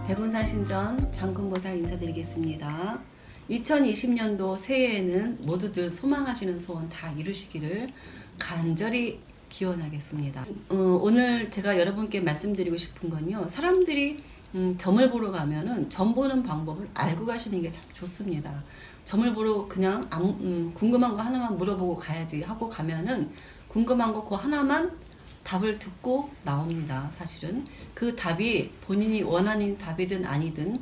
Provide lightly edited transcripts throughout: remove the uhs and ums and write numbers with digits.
백운산 신전 장군보살 인사드리겠습니다. 2020년도 새해에는 모두들 소망하시는 소원 다 이루시기를 간절히 기원하겠습니다. 오늘 제가 여러분께 말씀드리고 싶은 건요. 사람들이 점을 보러 가면은 점 보는 방법을 알고 가시는 게 참 좋습니다. 점을 보러 그냥 궁금한 거 하나만 물어보고 가야지 하고 가면은 궁금한 거 그거 하나만 답을 듣고 나옵니다. 사실은 그 답이 본인이 원하는 답이든 아니든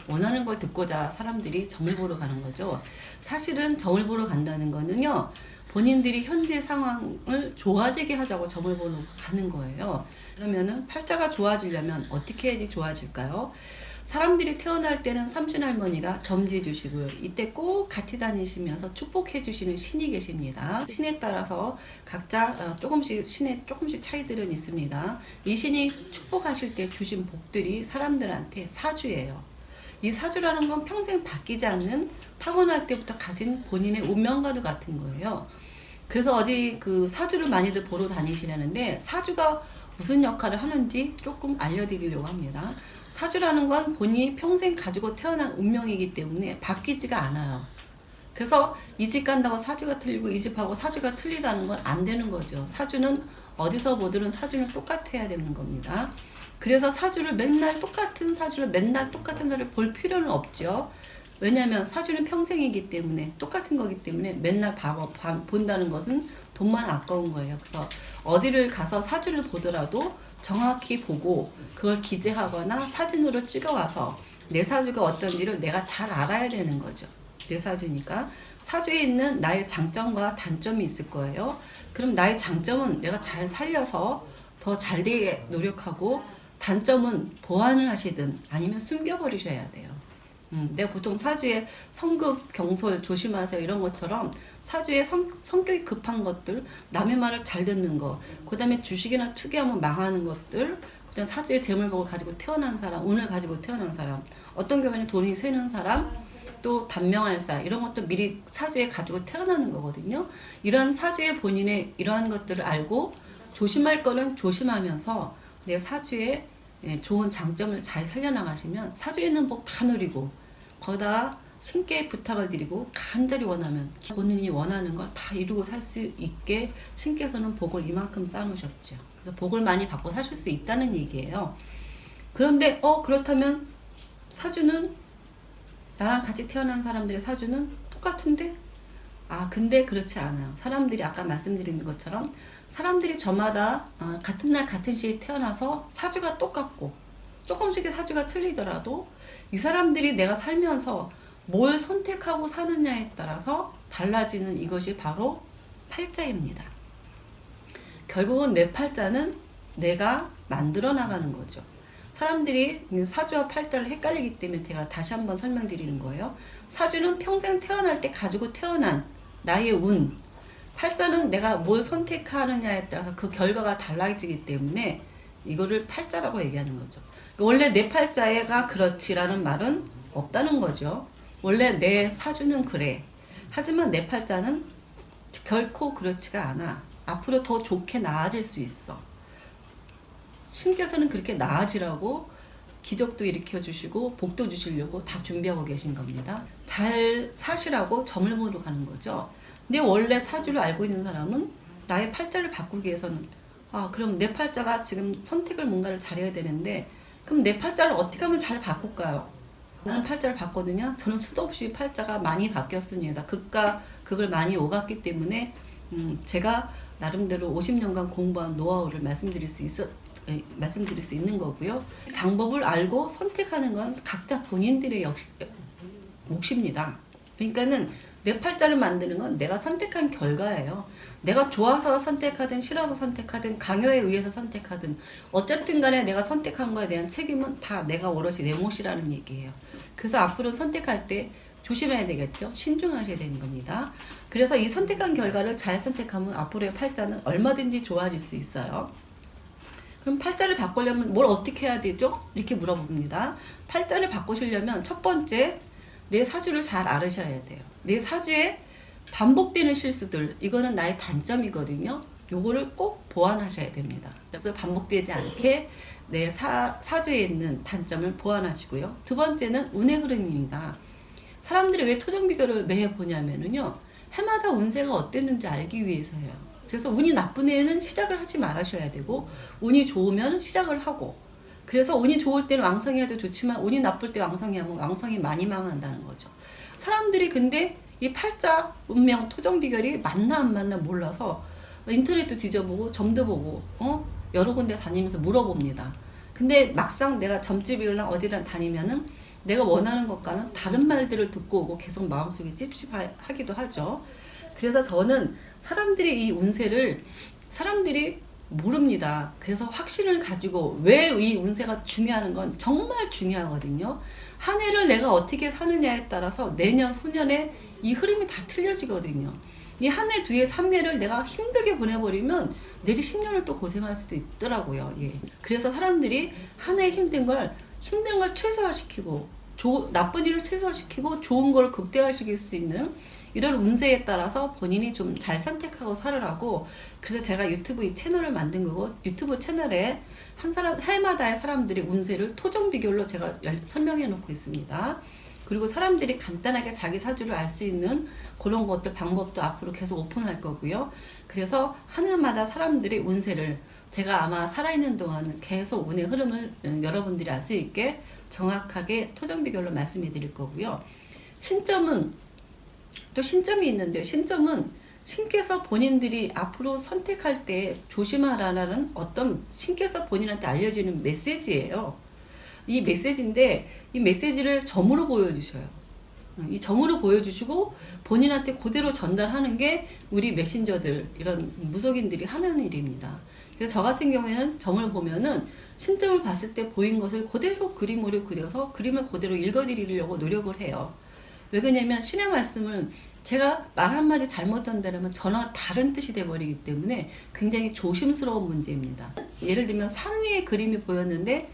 원하는 걸 듣고자 사람들이 점을 보러 가는 거죠. 사실은 점을 보러 간다는 거는요, 본인들이 현재 상황을 좋아지게 하자고 점을 보러 가는 거예요. 그러면은 팔자가 좋아지려면 어떻게 해야지 좋아질까요? 사람들이 태어날 때는 삼신할머니가 점지해 주시고요. 이때 꼭 같이 다니시면서 축복해 주시는 신이 계십니다. 신에 따라서 각자 신에 조금씩 차이들은 있습니다. 이 신이 축복하실 때 주신 복들이 사람들한테 사주예요. 이 사주라는 건 평생 바뀌지 않는 타고날 때부터 가진 본인의 운명과도 같은 거예요. 그래서 어디 그 사주를 많이들 보러 다니시려는데 사주가 무슨 역할을 하는지 조금 알려드리려고 합니다. 사주라는 건 본인이 평생 가지고 태어난 운명이기 때문에 바뀌지가 않아요. 그래서 이 집 간다고 사주가 틀리고 이 집하고 사주가 틀리다는 건 안 되는 거죠. 사주는 어디서 보든 사주는 똑같아야 되는 겁니다. 그래서 사주를 맨날 똑같은 사주를 볼 필요는 없죠. 왜냐하면 사주는 평생이기 때문에 똑같은 거기 때문에 맨날 본다는 것은 돈만 아까운 거예요. 그래서 어디를 가서 사주를 보더라도 정확히 보고 그걸 기재하거나 사진으로 찍어와서 내 사주가 어떤지를 내가 잘 알아야 되는 거죠. 내 사주니까 사주에 있는 나의 장점과 단점이 있을 거예요. 그럼 나의 장점은 내가 잘 살려서 더 잘 되게 노력하고, 단점은 보완을 하시든 아니면 숨겨버리셔야 돼요. 내가 보통 사주에 성급, 경솔 조심하세요 이런 것처럼 사주에 성격이 급한 것들, 남의 말을 잘 듣는 거, 그 다음에 주식이나 투기하면 망하는 것들, 그 다음에 사주에 재물 복을 가지고 태어난 사람, 운을 가지고 태어난 사람, 어떤 경우에는 돈이 새는 사람, 또 단명할 사람, 이런 것도 미리 사주에 가지고 태어나는 거거든요. 이런 사주의 본인의 이러한 것들을 알고 조심할 거는 조심하면서 내 사주에 좋은 장점을 잘 살려나가시면 사주에 있는 복 다 누리고, 거기다가 신께 부탁을 드리고 간절히 원하면 본인이 원하는 걸 다 이루고 살 수 있게 신께서는 복을 이만큼 쌓아놓으셨죠. 그래서 복을 많이 받고 사실 수 있다는 얘기예요. 그런데 그렇다면 사주는 나랑 같이 태어난 사람들의 사주는 똑같은데? 근데 그렇지 않아요. 사람들이 아까 말씀드린 것처럼 사람들이 저마다 같은 날 같은 시에 태어나서 사주가 똑같고 조금씩의 사주가 틀리더라도 이 사람들이 내가 살면서 뭘 선택하고 사느냐에 따라서 달라지는 이것이 바로 팔자입니다. 결국은 내 팔자는 내가 만들어 나가는 거죠. 사람들이 사주와 팔자를 헷갈리기 때문에 제가 다시 한번 설명드리는 거예요. 사주는 평생 태어날 때 가지고 태어난 나의 운, 팔자는 내가 뭘 선택하느냐에 따라서 그 결과가 달라지기 때문에 이거를 팔자라고 얘기하는 거죠. 원래 내 팔자가 그렇지라는 말은 없다는 거죠. 원래 내 사주는 그래. 하지만 내 팔자는 결코 그렇지가 않아. 앞으로 더 좋게 나아질 수 있어. 신께서는 그렇게 나아지라고 기적도 일으켜 주시고 복도 주시려고 다 준비하고 계신 겁니다. 잘 사시라고 점을 보러 가는 거죠. 근데 원래 사주를 알고 있는 사람은 나의 팔자를 바꾸기 위해서는 그럼 내 팔자가 지금 선택을 뭔가를 잘해야 되는데, 그럼 내 팔자를 어떻게 하면 잘 바꿀까요? 나는 팔자를 봤거든요. 저는 수도 없이 팔자가 많이 바뀌었습니다. 극과 극을 많이 오갔기 때문에 제가 나름대로 50년간 공부한 노하우를 말씀드릴 수 있는 거고요. 방법을 알고 선택하는 건 각자 본인들의 몫입니다. 그러니까는 내 팔자를 만드는 건 내가 선택한 결과예요. 내가 좋아서 선택하든 싫어서 선택하든 강요에 의해서 선택하든 어쨌든 간에 내가 선택한 거에 대한 책임은 다 내가 오롯이 내 몫이라는 얘기예요. 그래서 앞으로 선택할 때 조심해야 되겠죠. 신중하셔야 되는 겁니다. 그래서 이 선택한 결과를 잘 선택하면 앞으로의 팔자는 얼마든지 좋아질 수 있어요. 그럼 팔자를 바꾸려면 뭘 어떻게 해야 되죠? 이렇게 물어봅니다. 팔자를 바꾸시려면 첫 번째, 내 사주를 잘 알으셔야 돼요. 내 사주에 반복되는 실수들, 이거는 나의 단점이거든요. 요거를 꼭 보완하셔야 됩니다. 그래서 반복되지 않게 내 사주에 있는 단점을 보완하시고요. 두 번째는 운의 흐름입니다. 사람들이 왜 토정 비결을 매해 보냐면요, 해마다 운세가 어땠는지 알기 위해서예요. 그래서 운이 나쁜 해에는 시작을 하지 말으셔야 되고, 운이 좋으면 시작을 하고, 그래서 운이 좋을 때는 왕성해도 좋지만 운이 나쁠 때 왕성해하면 왕성이 많이 망한다는 거죠. 사람들이 근데 이 팔자 운명 토정 비결이 맞나 안 맞나 몰라서 인터넷도 뒤져보고 점도 보고 여러 군데 다니면서 물어봅니다. 근데 막상 내가 점집이나 어디를 다니면은 내가 원하는 것과는 다른 말들을 듣고 오고 계속 마음속에 찝찝하기도 하죠. 그래서 저는 사람들이 이 운세를 사람들이 모릅니다. 그래서 확신을 가지고 왜 이 운세가 중요한 건 정말 중요하거든요. 한 해를 내가 어떻게 사느냐에 따라서 내년 후년에 이 흐름이 다 틀려지거든요. 이 한 해, 두 해, 3해를 내가 힘들게 보내버리면 내리 10년을 또 고생할 수도 있더라고요. 예. 그래서 사람들이 한 해 힘든 걸 최소화시키고 나쁜 일을 최소화시키고 좋은 걸 극대화시킬 수 있는 이런 운세에 따라서 본인이 좀 잘 선택하고 살으라고, 그래서 제가 유튜브 이 채널을 만든 거고, 유튜브 채널에 해마다의 사람들의 운세를 토정 비결로 제가 설명해 놓고 있습니다. 그리고 사람들이 간단하게 자기 사주를 알 수 있는 그런 것들 방법도 앞으로 계속 오픈할 거고요. 그래서 한 해마다 사람들의 운세를 제가 아마 살아있는 동안은 계속 운의 흐름을 여러분들이 알 수 있게 정확하게 토정 비결로 말씀해 드릴 거고요. 신점은 또 신점이 있는데요. 신점은 신께서 본인들이 앞으로 선택할 때 조심하라는 어떤 신께서 본인한테 알려주는 메시지예요. 이 메시지인데 이 메시지를 점으로 보여주셔요. 이 점으로 보여주시고 본인한테 그대로 전달하는 게 우리 메신저들 이런 무속인들이 하는 일입니다. 그래서 저 같은 경우에는 점을 보면은 신점을 봤을 때 보인 것을 그대로 그림으로 그려서 그림을 그대로 읽어드리려고 노력을 해요. 왜 그러냐면 신의 말씀은 제가 말 한마디 잘못 전달하면 전혀 다른 뜻이 돼버리기 때문에 굉장히 조심스러운 문제입니다. 예를 들면 산 위에 그림이 보였는데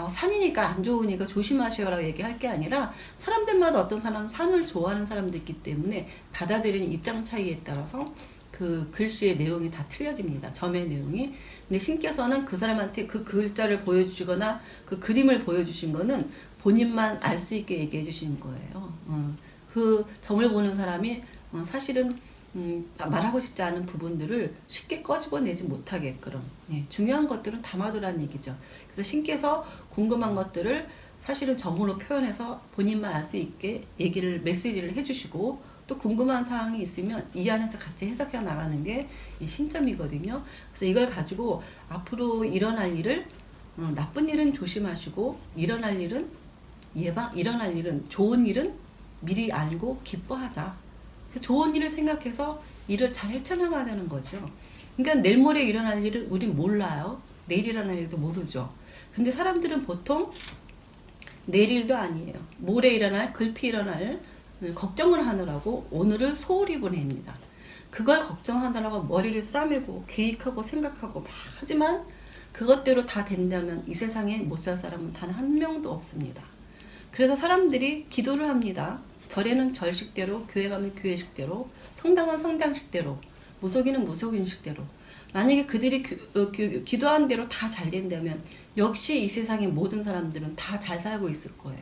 산이니까 안 좋으니까 조심하셔라고 얘기할 게 아니라 사람들마다 어떤 사람은 산을 좋아하는 사람도 있기 때문에 받아들이는 입장 차이에 따라서 그 글씨의 내용이 다 틀려집니다. 점의 내용이. 근데 신께서는 그 사람한테 그 글자를 보여주시거나 그 그림을 보여주신 거는 본인만 알 수 있게 얘기해 주신 거예요. 그 점을 보는 사람이 사실은 말하고 싶지 않은 부분들을 쉽게 꺼집어내지 못하게끔 중요한 것들은 담아두라는 얘기죠. 그래서 신께서 궁금한 것들을 사실은 점으로 표현해서 본인만 알 수 있게 메시지를 해주시고, 또 궁금한 사항이 있으면 이 안에서 같이 해석해 나가는 게 이 신점이거든요. 그래서 이걸 가지고 앞으로 일어날 일을 나쁜 일은 조심하시고, 일어날 일은 좋은 일은 미리 알고 기뻐하자. 좋은 일을 생각해서 일을 잘 헤쳐나가자는 거죠. 그러니까 내일 모레 일어날 일을 우린 몰라요. 내일 일어날 일도 모르죠. 근데 사람들은 보통 내일 일도 아니에요. 모레 일어날, 글피 일어날 걱정을 하느라고 오늘을 소홀히 보냅니다. 그걸 걱정하느라고 머리를 싸매고 계획하고 생각하고 막 하지만 그것대로 다 된다면 이 세상에 못 살 사람은 단 한 명도 없습니다. 그래서 사람들이 기도를 합니다. 절에는 절식대로, 교회 가면 교회식대로, 성당은 성당식대로, 무속인은 무속인식대로. 만약에 그들이 기도한 대로 다 잘 된다면 역시 이 세상의 모든 사람들은 다 잘 살고 있을 거예요.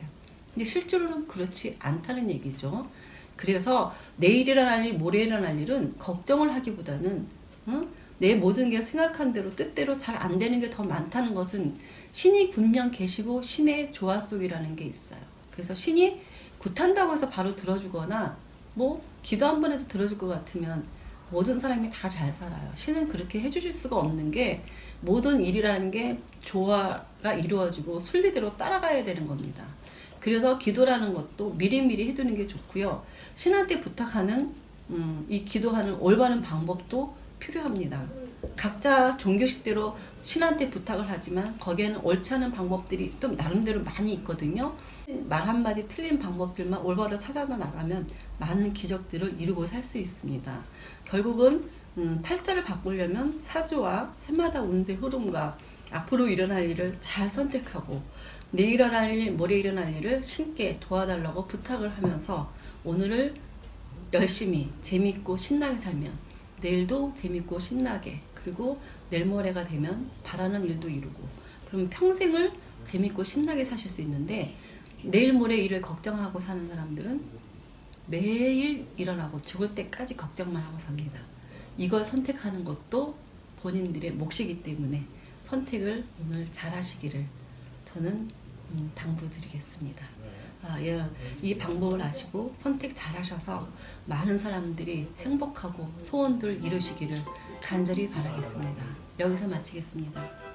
근데 실제로는 그렇지 않다는 얘기죠. 그래서 내일 일어날 일, 모레 일어날 일은 걱정을 하기보다는 내 모든 게 생각한 대로 뜻대로 잘 안 되는 게 더 많다는 것은 신이 분명 계시고 신의 조화 속이라는 게 있어요. 그래서 신이 굿한다고 해서 바로 들어주거나 뭐 기도 한 번 해서 들어줄 것 같으면 모든 사람이 다 잘 살아요. 신은 그렇게 해주실 수가 없는 게 모든 일이라는 게 조화가 이루어지고 순리대로 따라가야 되는 겁니다. 그래서 기도라는 것도 미리미리 해두는 게 좋고요. 신한테 부탁하는 이 기도하는 올바른 방법도 필요합니다. 각자 종교식대로 신한테 부탁을 하지만 거기에는 옳지 않은 방법들이 또 나름대로 많이 있거든요. 말 한마디 틀린 방법들만 올바로 찾아다 나가면 많은 기적들을 이루고 살 수 있습니다. 결국은 팔자를 바꾸려면 사주와 해마다 운세 흐름과 앞으로 일어날 일을 잘 선택하고 내일 일어날 일, 모레 일어날 일을 신께 도와달라고 부탁을 하면서 오늘을 열심히 재밌고 신나게 살면 내일도 재밌고 신나게, 그리고 내일 모레가 되면 바라는 일도 이루고, 그러면 평생을 재밌고 신나게 사실 수 있는데, 내일 모레 일을 걱정하고 사는 사람들은 매일 일어나고 죽을 때까지 걱정만 하고 삽니다. 이걸 선택하는 것도 본인들의 몫이기 때문에 선택을 오늘 잘 하시기를 저는 당부드리겠습니다. 예, 이 방법을 아시고 선택 잘 하셔서 많은 사람들이 행복하고 소원들 이루시기를 간절히 바라겠습니다. 여기서 마치겠습니다.